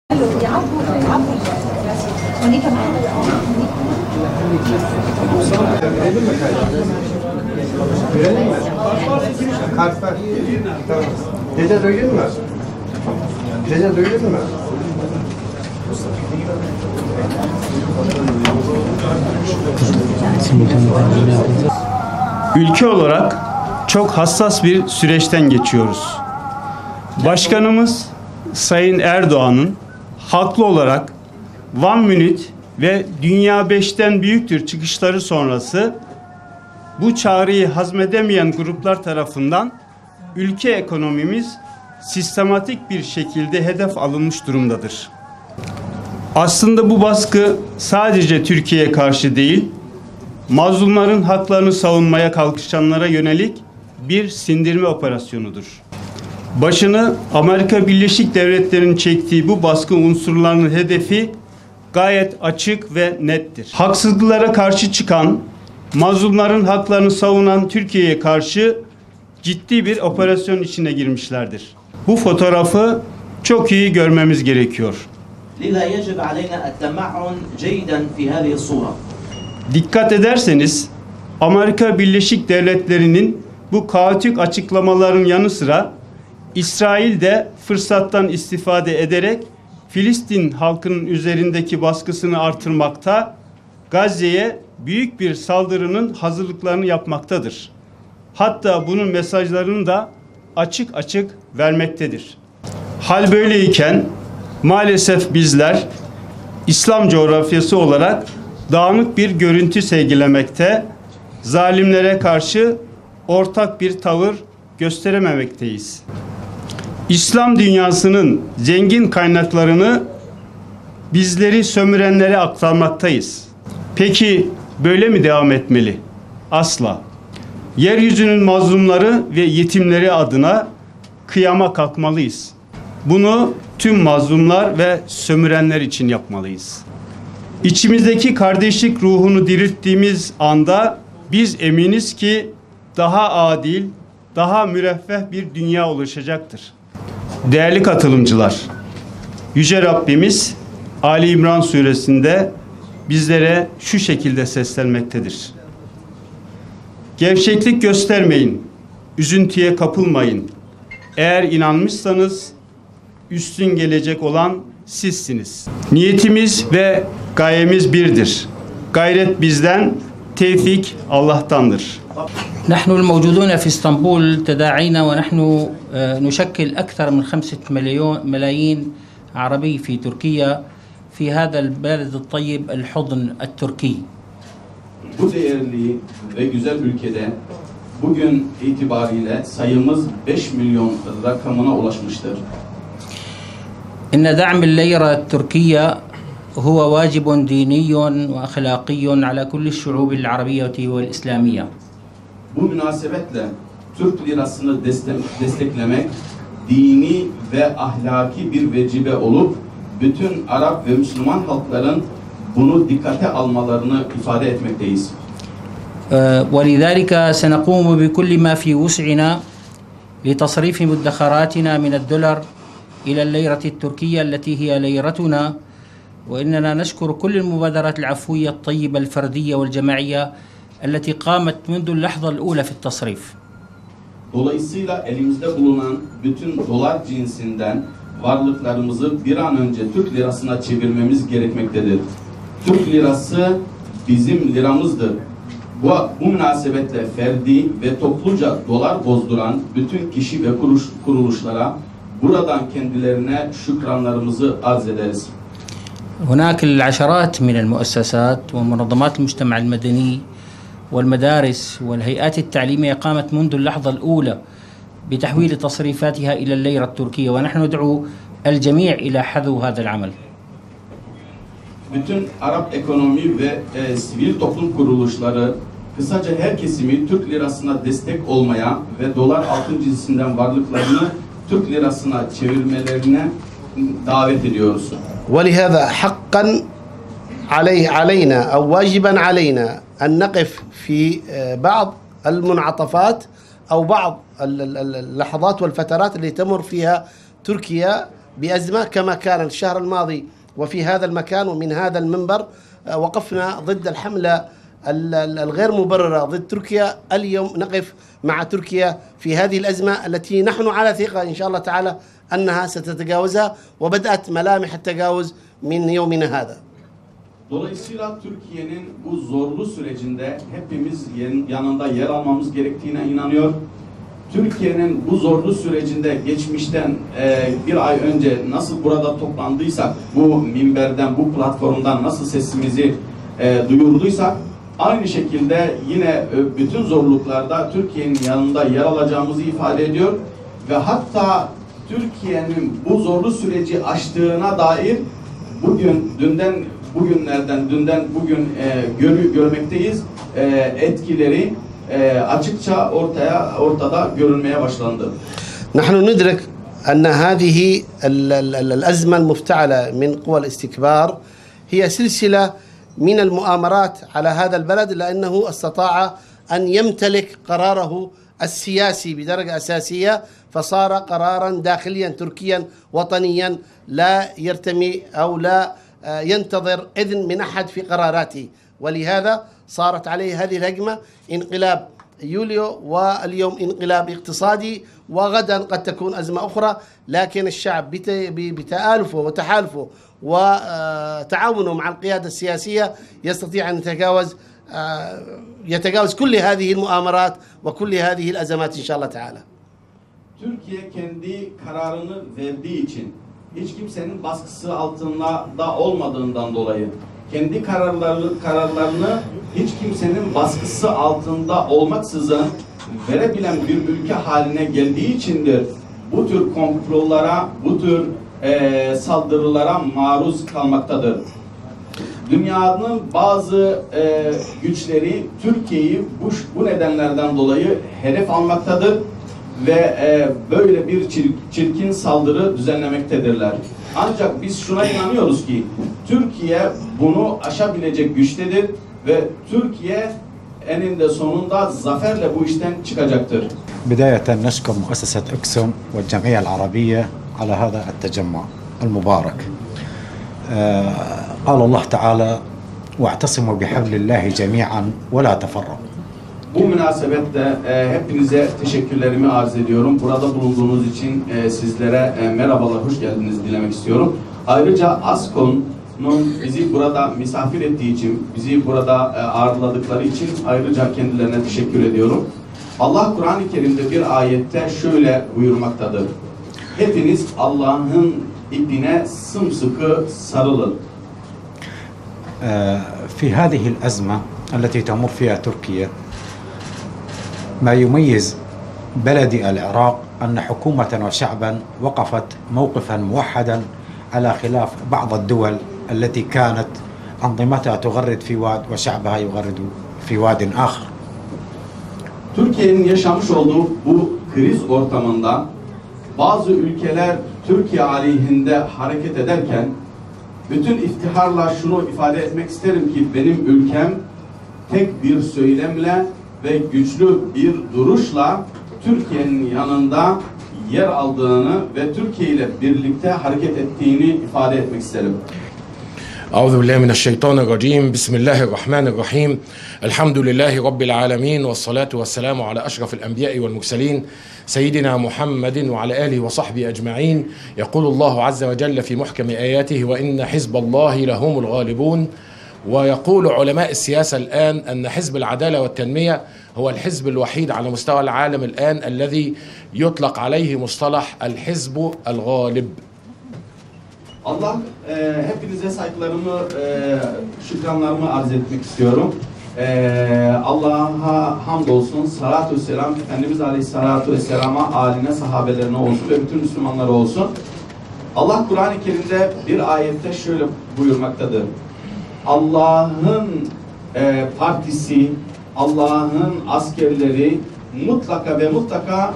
Teyze duydun mu? Teyze duydun mu? Ülke olarak çok hassas bir süreçten geçiyoruz. Başkanımız Sayın Erdoğan'ın haklı olarak One Minute ve Dünya 5'ten büyüktür çıkışları sonrası bu çağrıyı hazmedemeyen gruplar tarafından ülke ekonomimiz sistematik bir şekilde hedef alınmış durumdadır. Aslında bu baskı sadece Türkiye'ye karşı değil, mazlumların haklarını savunmaya kalkışanlara yönelik bir sindirme operasyonudur. Başını Amerika Birleşik Devletleri'nin çektiği bu baskı unsurlarının hedefi gayet açık ve nettir. Haksızlıklara karşı çıkan, mazlumların haklarını savunan Türkiye'ye karşı ciddi bir operasyon içine girmişlerdir. Bu fotoğrafı çok iyi görmemiz gerekiyor. Dikkat ederseniz Amerika Birleşik Devletleri'nin bu kaotik açıklamaların yanı sıra İsrail de fırsattan istifade ederek Filistin halkının üzerindeki baskısını artırmakta, Gazze'ye büyük bir saldırının hazırlıklarını yapmaktadır. Hatta bunun mesajlarını da açık açık vermektedir. Hal böyleyken maalesef bizler İslam coğrafyası olarak dağınık bir görüntü sergilemekte, zalimlere karşı ortak bir tavır gösterememekteyiz. İslam dünyasının zengin kaynaklarını bizleri sömürenlere aktarmaktayız. Peki böyle mi devam etmeli? Asla. Yeryüzünün mazlumları ve yetimleri adına kıyama kalkmalıyız. Bunu tüm mazlumlar ve sömürenler için yapmalıyız. İçimizdeki kardeşlik ruhunu dirilttiğimiz anda biz eminiz ki daha adil, daha müreffeh bir dünya oluşacaktır. Değerli katılımcılar, Yüce Rabbimiz Ali İmran suresinde bizlere şu şekilde seslenmektedir. Gevşeklik göstermeyin, üzüntüye kapılmayın. Eğer inanmışsanız üstün gelecek olan sizsiniz. Niyetimiz ve gayemiz birdir. Gayret bizden, tevfik Allah'tandır. نحن الموجودون في اسطنبول تداعينا ونحن نشكل أكثر من 5 ملايين عربي في تركيا في هذا البلد الطيب الحضن التركي. Bu değerli ve güzel ülkede bugün itibariyle sayımız 5 milyon rakamına ulaşmıştır. إن دعم الليرة التركية هو واجب ديني وأخلاقي على كل الشعوب العربية والإسلامية. Bu münasebetle Türk lirasını desteklemek dini ve ahlaki bir vecibe olup bütün Arap ve Müslüman halkların bunu dikkate almalarını ifade etmekteyiz. ولذلك سنقوم بكل ما في وسعنا لتصريف مدخراتنا من الدولار إلى الليرة التركية التي هي ليرتنا وإننا نشكر كل المبادرات العفوية الطيبة الفردية والجماعية التي قامت منذ اللحظة الأولى في التصريف. Dolayısıyla elimizde bulunan bütün dolar cinsinden varlıklarımızı bir an önce Türk lirasına çevirmemiz gerekmektedir. Türk lirası bizim liramızdır. Bu münasebetle ferdi ve topluca dolar bozduran bütün kişi ve kuruluşlara buradan kendilerine şükranlarımızı arz ederiz. هناك العشرات من المؤسسات ومنظمات المجتمع المدني والمدارس والهيئات التعليمية قامت منذ اللحظة الأولى بتحويل تصريفاتها إلى الليرة التركية ونحن ندعو الجميع إلى حذو هذا العمل. Bütün Arap ekonomi ve sivil toplum kuruluşları kısaca her kesimi Türk lirasına destek olmaya ve dolar altın cinsinden varlıklarını Türk lirasına çevirmelerine davet ediyoruz. ولهذا حقا علينا أو واجبا علينا أن نقف في بعض المنعطفات أو بعض اللحظات والفترات اللي تمر فيها تركيا بأزمة كما كان الشهر الماضي وفي هذا المكان ومن هذا المنبر وقفنا ضد الحملة الغير مبررة ضد تركيا. اليوم نقف مع تركيا في هذه الأزمة التي نحن على ثقة إن شاء الله تعالى أنها ستتجاوزها وبدأت ملامح التجاوز من يومنا هذا. Dolayısıyla Türkiye'nin bu zorlu sürecinde hepimiz yanında yer almamız gerektiğine inanıyor. Türkiye'nin bu zorlu sürecinde geçmişten bir ay önce nasıl burada toplandıysak, bu minberden, bu platformdan nasıl sesimizi duyurduysak, aynı şekilde yine bütün zorluklarda Türkiye'nin yanında yer alacağımızı ifade ediyor ve hatta Türkiye'nin bu zorlu süreci aştığına dair dünden bugün görmekteyiz. Etkileri açıkça ortada görünmeye başlandı. نحن ندرك أن هذه الأزمة المفتعلة من قوى الاستكبار هي سلسلة من المؤامرات على هذا البلد لأنه استطاع أن يمتلك قراره السياسي بدرجة أساسية فصار قرارا داخليا تركيا وطنيا لا يرتمي أو لا ينتظر إذن من أحد في قراراته ولهذا صارت عليه هذه الهجمة انقلاب يوليو واليوم انقلاب اقتصادي وغدا قد تكون أزمة أخرى لكن الشعب بتآلفه وتحالفه وتعاونه مع القيادة السياسية يستطيع أن يتجاوز كل هذه المؤامرات وكل هذه الأزمات إن شاء الله تعالى. Türkiye kendi kararını verdiği için hiç kimsenin baskısı altında da olmadığından dolayı kendi kararlarını hiç kimsenin baskısı altında olmaksızın verebilen bir ülke haline geldiği içindir bu tür komplolara, bu tür saldırılara maruz kalmaktadır. Dünyanın bazı güçleri Türkiye'yi bu nedenlerden dolayı hedef almaktadır ve böyle bir çirkin saldırı düzenlemektedirler. Ancak biz şuna inanıyoruz ki Türkiye bunu aşabilecek güçtedir ve Türkiye eninde sonunda zaferle bu işten çıkacaktır. بداية نشكر مؤسسة أكسوم والجمعية العربية على هذا التجمع المبارك. قال الله تعالى واعتصموا بحبل الله جميعا ولا تفرقوا. Bu münasebetle hepinize teşekkürlerimi arz ediyorum. Burada bulunduğunuz için sizlere merhabalar, hoş geldiniz dilemek istiyorum. Ayrıca ASKO'nun bizi burada misafir ettiği için, bizi burada ağırladıkları için ayrıca kendilerine teşekkür ediyorum. Allah Kur'an-ı Kerim'de bir ayette şöyle buyurmaktadır. Hepiniz Allah'ın ipine sımsıkı sarılın. في هذه الأزمة التي تمر فيها تركيا ما يميز بلدي العراق أن حكومة وشعبا وقفت موقفا موحدا على خلاف بعض الدول التي كانت أنظمتها تغرد في واد وشعبها يغرد في واد آخر. Türkiye'nin yaşamış olduğu bu kriz ortamında bazı ülkeler Türkiye aleyhinde hareket ederken bütün iftiharla şunu ifade etmek isterim ki benim ülkem tek bir söylemle ve güçlü bir duruşla Türkiye'nin yanında yer aldığını ve Türkiye ile birlikte hareket ettiğini ifade etmek isterim. أعوذ بالله من الشيطان الرجيم بسم الله الرحمن الرحيم الحمد لله رب العالمين والصلاة والسلام على أشرف الأنبياء والمرسلين سيدنا محمد وعلى آله وصحبه أجمعين يقول الله عز وجل في محكم آياته وإن حزب الله لهم الغالبون ويقول علماء السياسة الآن أن حزب العدالة والتنمية هو الحزب الوحيد على مستوى العالم الآن الذي يطلق عليه مصطلح الحزب الغالب. Allah hepinize saygılarımı, şükranlarımı arz etmek istiyorum. Allah'a hamdolsun, salatu vesselam Efendimiz Aleyhissalatu vesselama, âline, sahabelerine olsun ve bütün Müslümanlara olsun. Allah Kur'an-ı Kerim'de bir ayette şöyle buyurmaktadır. Allah'ın partisi, Allah'ın askerleri mutlaka ve mutlaka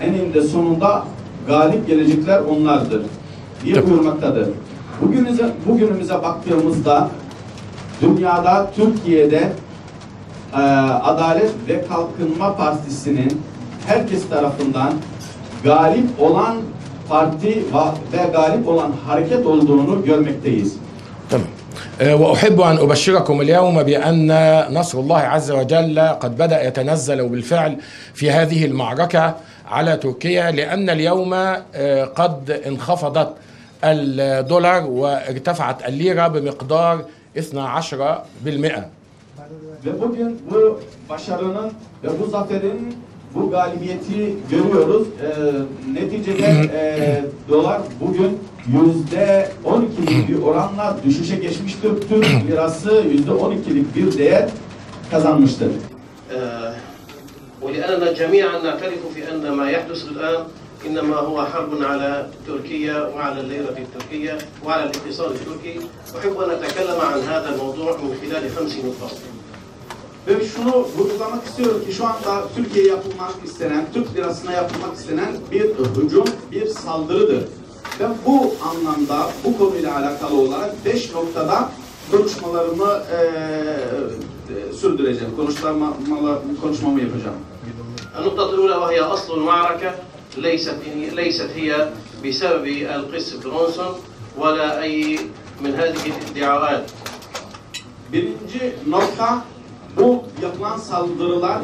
eninde sonunda galip gelecekler onlardır diye buyurmaktadır. Bugünümüze baktığımızda dünyada, Türkiye'de Adalet ve Kalkınma Partisi'nin herkes tarafından galip olan parti ve galip olan hareket olduğunu görmekteyiz. تمام. وأحب أن أبشركم اليوم بأن نصر الله عز وجل قد بدأ يتنزل بالفعل في هذه المعركة على تركيا، لأن اليوم قد انخفضت الدولار وارتفعت الليرة بمقدار 12%. Ve bugün bu başarının ve bu zaferin, bu galibiyeti görüyoruz. Neticede dolar bugün %12'lik bir oranla düşüşe geçmiştir. Türk lirası %12'lik bir değer kazanmıştır. ولأننا جميعا نعترف في أن ما يحدث الآن إنما هو حرب على تركيا وعلى الليرة التركية وعلى الاقتصاد التركي. أحب أن أتكلم عن هذا الموضوع من خلال 5 نقاط. Ve şunu vurgulamak istiyorum ki şu anda Türkiye'ye yapılmak istenen, Türk lirasına yapılmak istenen bir hücum, bir saldırıdır. Ve bu anlamda, bu konuyla alakalı olarak 5 noktada konuşmalarımı sürdüreceğim, konuşmamı yapacağım. النقطة الأولى وهي أصل المعركة ليست هي بسبب القس برونسون ولا أي من هذه الادعاءات. Birinci nokta, bu yapılan saldırılar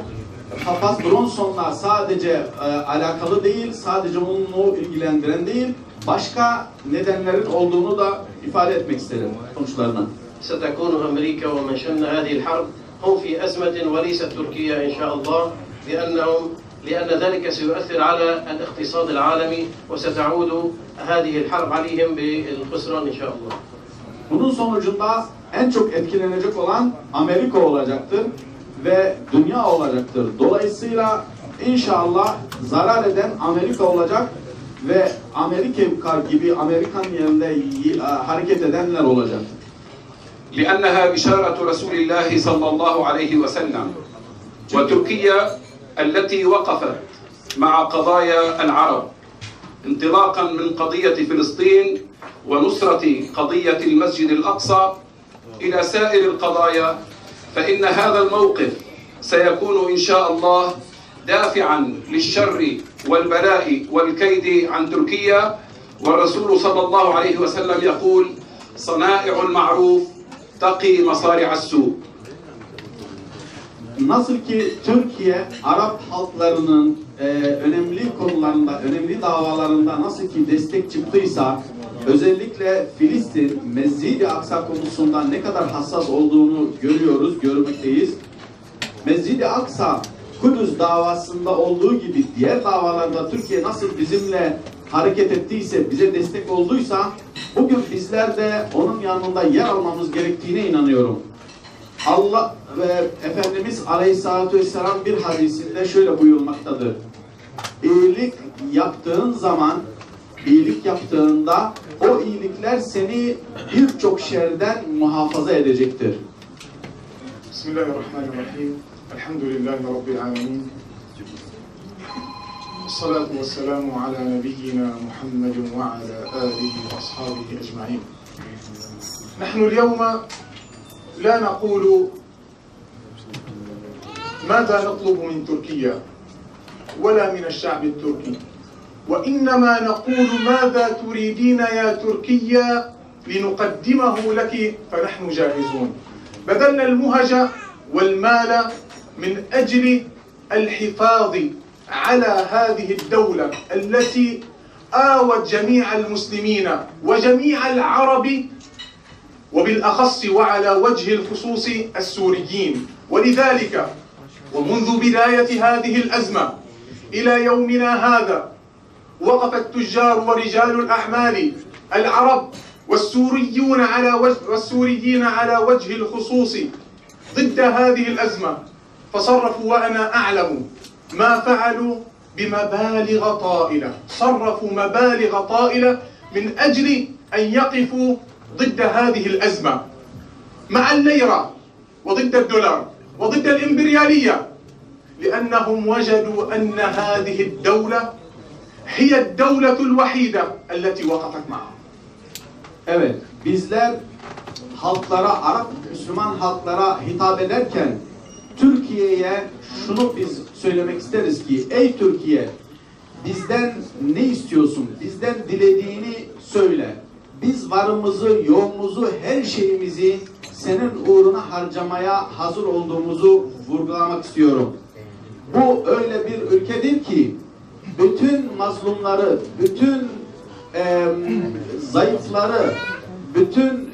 Papaz Bronson'la sadece alakalı değil, sadece onunla ilgilendiren değil, başka nedenlerin olduğunu da ifade etmek isterim sonuçlarına. ستكون أمريكا ومن شن هذه الحرب هم في أزمة وليست تركيا إن شاء الله لأن ذلك سيؤثر على الاقتصاد العالمي وستعود هذه الحرب عليهم بالخسران إن شاء الله. Bunun sonucunda en çok etkilenecek olan Amerika olacaktır ve dünya olacaktır. Dolayısıyla inşallah zarar eden Amerika olacak ve Amerika gibi Amerikan yerinde hareket edenler olacak. لأنها بشارة رسول الله صلى الله عليه وسلم وتركيا التي وقفت مع قضايا العرب انطلاقا من قضية فلسطين ونصرة قضية المسجد الأقصى إلى سائر القضايا، فإن هذا الموقف سيكون إن شاء الله دافعا للشر والبلاء والكيد عن تركيا. والرسول صلى الله عليه وسلم يقول صنائع المعروف تقي مصارع السوء. Nasıl ki Türkiye Arap halklarının önemli konularında, önemli davalarında nasıl ki destek çıktıysa, özellikle Filistin, Mescid-i Aksa konusunda ne kadar hassas olduğunu görüyoruz, görmekteyiz. Mescid-i Aksa, Kudüs davasında olduğu gibi diğer davalarda Türkiye nasıl bizimle hareket ettiyse, bize destek olduysa, bugün bizler de onun yanında yer almamız gerektiğine inanıyorum. Allah ve Efendimiz Aleyhisselatü Vesselam bir hadisinde şöyle buyurmaktadır. İyilik yaptığın zaman, iyilik yaptığında o iyilikler seni birçok şerden muhafaza edecektir. Bismillahirrahmanirrahim. Elhamdülillahi Rabbil alemin. Salatu ve selamu ala nebiyyina Muhammedin ve ala alihi ve ashabihi ecma'in. Nahnu l-yevme la naqulu ماذا نطلب من تركيا ولا من الشعب التركي، وإنما نقول ماذا تريدين يا تركيا لنقدمه لك فنحن جاهزون. بذلنا المهج والمال من أجل الحفاظ على هذه الدولة التي آوت جميع المسلمين وجميع العرب وبالأخص وعلى وجه الخصوص السوريين. ولذلك ومنذ بداية هذه الأزمة إلى يومنا هذا وقف التجار ورجال الأعمال العرب والسوريين على وجه الخصوص ضد هذه الأزمة، فصرفوا وأنا أعلم ما فعلوا بمبالغ طائلة، صرفوا مبالغ طائلة من أجل أن يقفوا ضد هذه الأزمة مع الليرة وضد الدولار وضد الإمبريالية، لأنهم وجدوا أن هذه الدولة هي الدولة الوحيدة التي وقفت معهم. Evet, bizler halklara, Arap Müslüman halklara hitap ederken Türkiye'ye şunu biz söylemek isteriz ki, ey Türkiye, bizden ne istiyorsun? Bizden dilediğini söyle. Biz varımızı, yoğumuzu, her şeyimizi senin uğruna harcamaya hazır olduğumuzu vurgulamak istiyorum. Bu öyle bir ülkedir ki bütün mazlumları, bütün zayıfları, bütün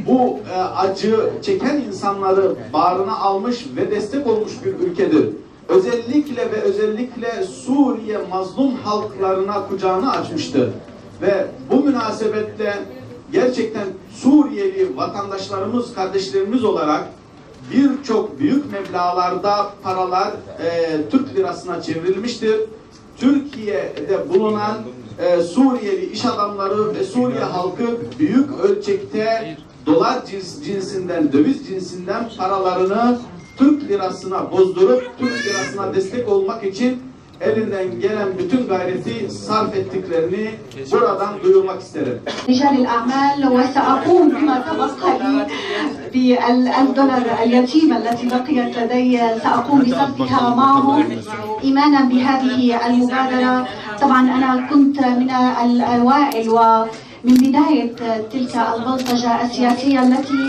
bu acı çeken insanları bağrına almış ve destek olmuş bir ülkedir. Özellikle ve özellikle Suriye mazlum halklarına kucağını açmıştır. Ve bu münasebetle gerçekten Suriyeli vatandaşlarımız, kardeşlerimiz olarak birçok büyük meblağlarda paralar Türk lirasına çevrilmiştir. Türkiye'de bulunan Suriyeli iş adamları ve Suriye halkı büyük ölçekte dolar cinsinden, döviz cinsinden paralarını Türk lirasına bozdurup Türk lirasına destek olmak için elinden gelen bütün gayreti sarf ettiklerini buradan duyurmak isterim. رجال الأعمال وسأقوم بما تبقى لي بالدولار اليتيمة التي بقيت لدي سأقوم بصرفها معهم إيمانا بهذه المبادرة. طبعا أنا كنت من الأوائل ومن بداية تلك البلطجة السياسية التي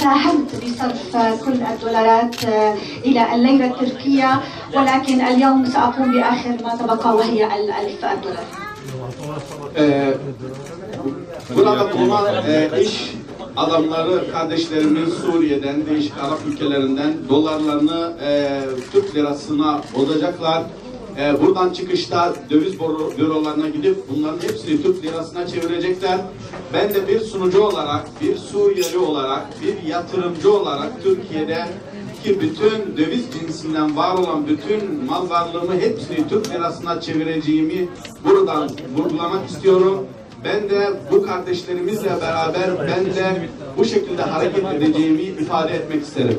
ساهمت بصرف كل الدولارات إلى الليرة التركية، ولكن اليوم سأقوم بآخر ما تبقى وهي 1000 دولار. Burada bulunan iş adamları, kardeşlerimiz Suriye'den, değişik Arap ülkelerinden dolarlarını Türk lirasına bozacaklar. Buradan çıkışta döviz bürolarına gidip bunların hepsini Türk lirasına çevirecekler. Ben de bir sunucu olarak, bir Suriyeli olarak, bir yatırımcı olarak Türkiye'de ki bütün döviz cinsinden var olan bütün mal varlığımı hepsini Türk lirasına çevireceğimi buradan vurgulamak istiyorum. Ben de bu kardeşlerimizle beraber ben de bu şekilde hareket edeceğimi ifade etmek isterim.